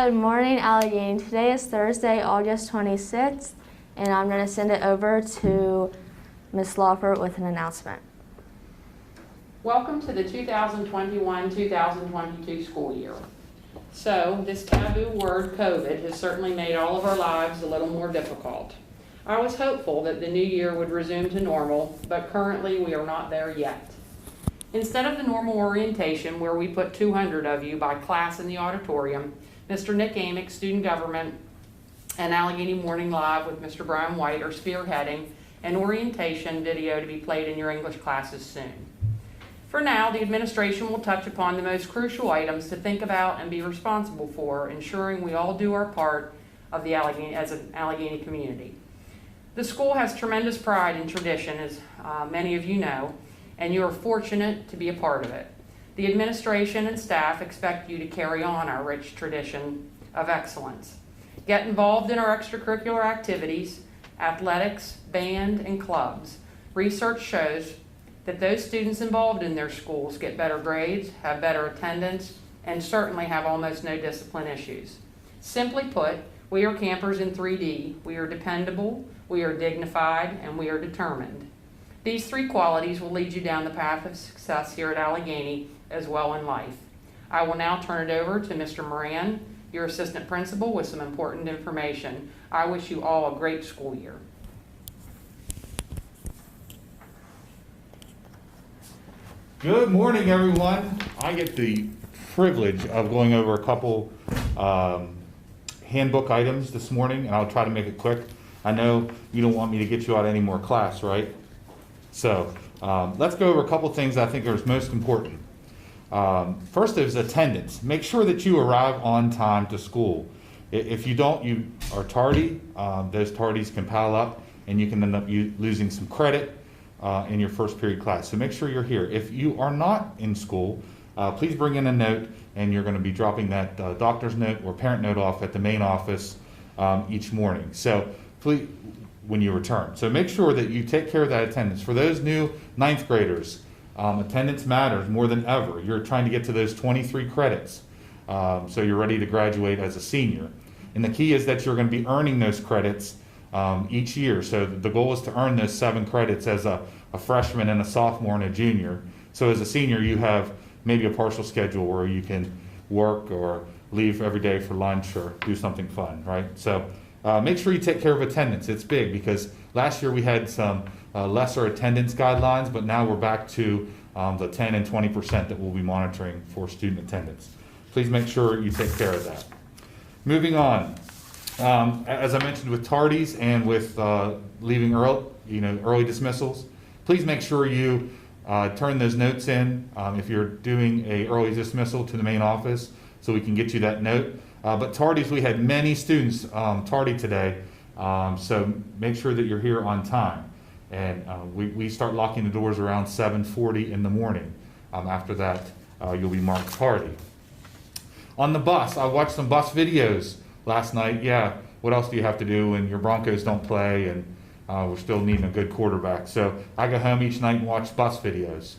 Good morning, Allegheny. Today is Thursday, August 26th, and I'm going to send it over to Ms. Lawford with an announcement. Welcome to the 2021-2022 school year. So, this taboo word, COVID, has certainly made all of our lives a little more difficult. I was hopeful that the new year would resume to normal, but currently we are not there yet. Instead of the normal orientation where we put 200 of you by class in the auditorium, Mr. Nick Amick, Student Government, and Allegheny Morning Live with Mr. Brian White are spearheading an orientation video to be played in your English classes soon. For now, the administration will touch upon the most crucial items to think about and be responsible for, ensuring we all do our part of the as an Allegheny community. The school has tremendous pride and tradition, as many of you know, and you are fortunate to be a part of it. The administration and staff expect you to carry on our rich tradition of excellence. Get involved in our extracurricular activities, athletics, band, and clubs. Research shows that those students involved in their schools get better grades, have better attendance, and certainly have almost no discipline issues. Simply put, we are campers in 3D. We are dependable, we are dignified, and we are determined. These three qualities will lead you down the path of success here at Allegheny as well in life. I will now turn it over to Mr. Moran, your assistant principal, with some important information. I wish you all a great school year. Good morning, everyone. I get the privilege of going over a couple handbook items this morning, and I'll try to make it quick. I know you don't want me to get you out any more class, right? So let's go over a couple things I think are most important. First is attendance. Make sure that you arrive on time to school. If you don't, you are tardy. Those tardies can pile up, and you can end up losing some credit in your first period class. So make sure you're here. If you are not in school, please bring in a note, and you're going to be dropping that doctor's note or parent note off at the main office each morning. So please, when you return. So make sure that you take care of that attendance. For those new 9th graders, attendance matters more than ever. You're trying to get to those 23 credits, so you're ready to graduate as a senior. And the key is that you're going to be earning those credits each year. So the goal is to earn those 7 credits as a freshman and a sophomore and a junior. So as a senior, you have maybe a partial schedule where you can work or leave every day for lunch or do something fun, right? So make sure you take care of attendance. It's big because last year we had some lesser attendance guidelines, but now we're back to the 10 and 20% that we'll be monitoring for student attendance. Please make sure you take care of that. Moving on, as I mentioned with tardies and with leaving early dismissals, please make sure you turn those notes in if you're doing a early dismissal to the main office so we can get you that note. But tardies, we had many students tardy today, so make sure that you're here on time. And we start locking the doors around 7:40 in the morning. After that, you'll be marked tardy. On the bus, I watched some bus videos last night. Yeah, what else do you have to do when your Broncos don't play and we're still needing a good quarterback? So I go home each night and watch bus videos.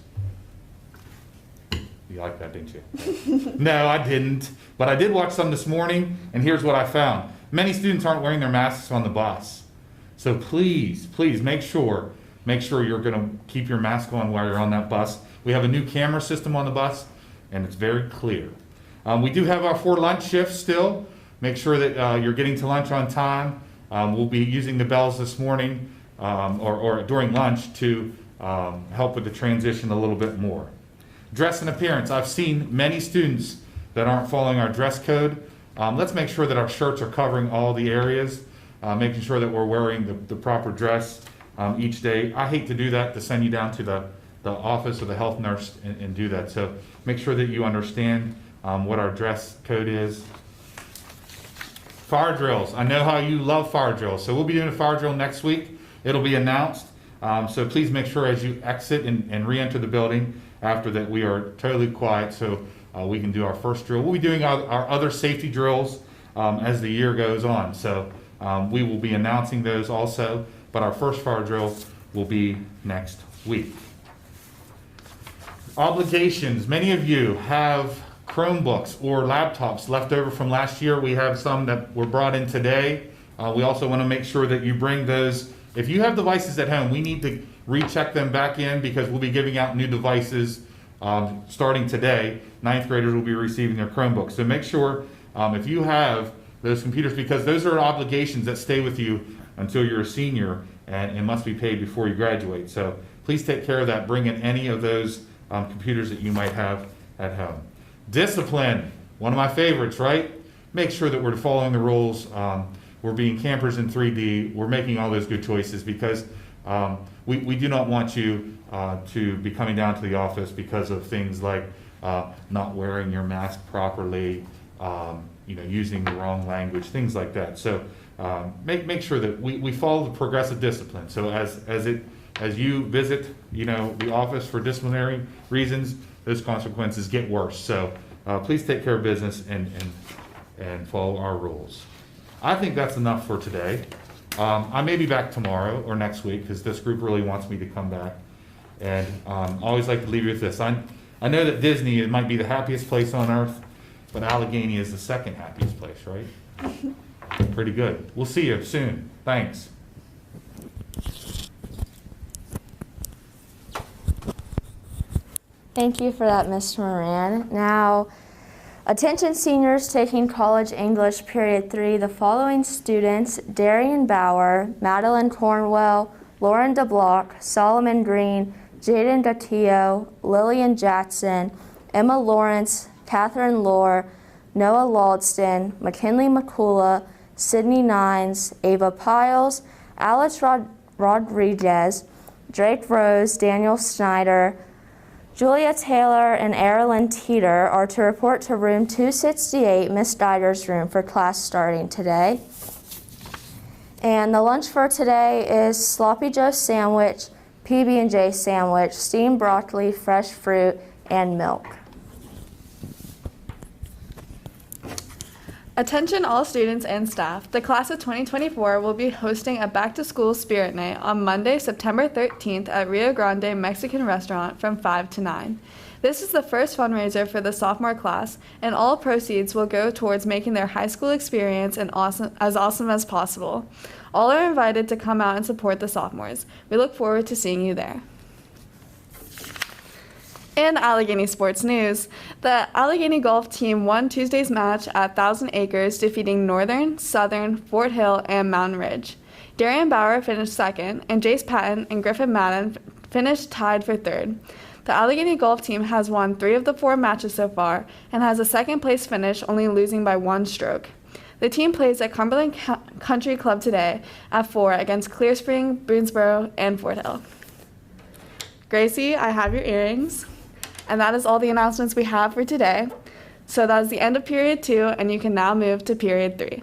You liked that, didn't you? No, I didn't. But I did watch some this morning, and here's what I found. Many students aren't wearing their masks on the bus. So please, please make sure you're going to keep your mask on while you're on that bus. We have a new camera system on the bus, and it's very clear. We do have our 4 lunch shifts still. Make sure that you're getting to lunch on time. We'll be using the bells this morning or during lunch to help with the transition a little bit more. Dress and appearance. I've seen many students that aren't following our dress code. Let's make sure that our shirts are covering all the areas, making sure that we're wearing the proper dress each day. I hate to do that, to send you down to the office or the health nurse and do that. So make sure that you understand what our dress code is. Fire drills. I know how you love fire drills. So we'll be doing a fire drill next week. It'll be announced. So please make sure as you exit and re-enter the building after that we are totally quiet so we can do our first drill. We'll be doing our other safety drills as the year goes on. So we will be announcing those also, but our first fire drill will be next week. Obligations. Many of you have Chromebooks or laptops left over from last year. We have some that were brought in today. We also want to make sure that you bring those. If you have devices at home, we need to recheck them back in because we'll be giving out new devices starting today. Ninth graders will be receiving their Chromebooks. So make sure if you have those computers, because those are obligations that stay with you until you're a senior and must be paid before you graduate. So please take care of that. Bring in any of those computers that you might have at home. Discipline, one of my favorites, right? Make sure that we're following the rules. We're being campers in 3D. We're making all those good choices because we do not want you to be coming down to the office because of things like not wearing your mask properly, using the wrong language, things like that. So make sure that we follow the progressive discipline. So as you visit, the office for disciplinary reasons, those consequences get worse. So please take care of business and follow our rules. I think that's enough for today. I may be back tomorrow or next week because this group really wants me to come back. And I always like to leave you with this. I know that Disney, it might be the happiest place on earth, but Allegheny is the second happiest place, right? Pretty good. We'll see you soon. Thanks. Thank you for that, Mr. Moran. Now, attention seniors taking college English period 3, the following students: Darian Bauer, Madeline Cornwell, Lauren DeBlock, Solomon Green, Jaden Gattillo, Lillian Jackson, Emma Lawrence, Catherine Lohr, Noah Laudston, McKinley McCullough, Sydney Nines, Ava Piles, Alice Rodriguez, Drake Rose, Daniel Snyder, Julia Taylor, and Erilyn Teeter are to report to room 268, Miss Dyder's room, for class starting today. And the lunch for today is Sloppy Joe sandwich, PB&J sandwich, steamed broccoli, fresh fruit, and milk. Attention all students and staff. The class of 2024 will be hosting a back-to-school spirit night on Monday, September 13th at Rio Grande Mexican Restaurant from 5 to 9. This is the first fundraiser for the sophomore class, and all proceeds will go towards making their high school experience as awesome as possible. All are invited to come out and support the sophomores. We look forward to seeing you there. In Allegheny sports news, the Allegheny golf team won Tuesday's match at 1,000 Acres, defeating Northern, Southern, Fort Hill, and Mountain Ridge. Darian Bauer finished second, and Jace Patton and Griffin Madden finished tied for third. The Allegheny golf team has won 3 of the 4 matches so far and has a second-place finish, only losing by 1 stroke. The team plays at Cumberland Country Club today at 4 against Clear Spring, Boonesboro, and Fort Hill. Gracie, I have your earrings. And that is all the announcements we have for today. So that is the end of period 2, and you can now move to period 3.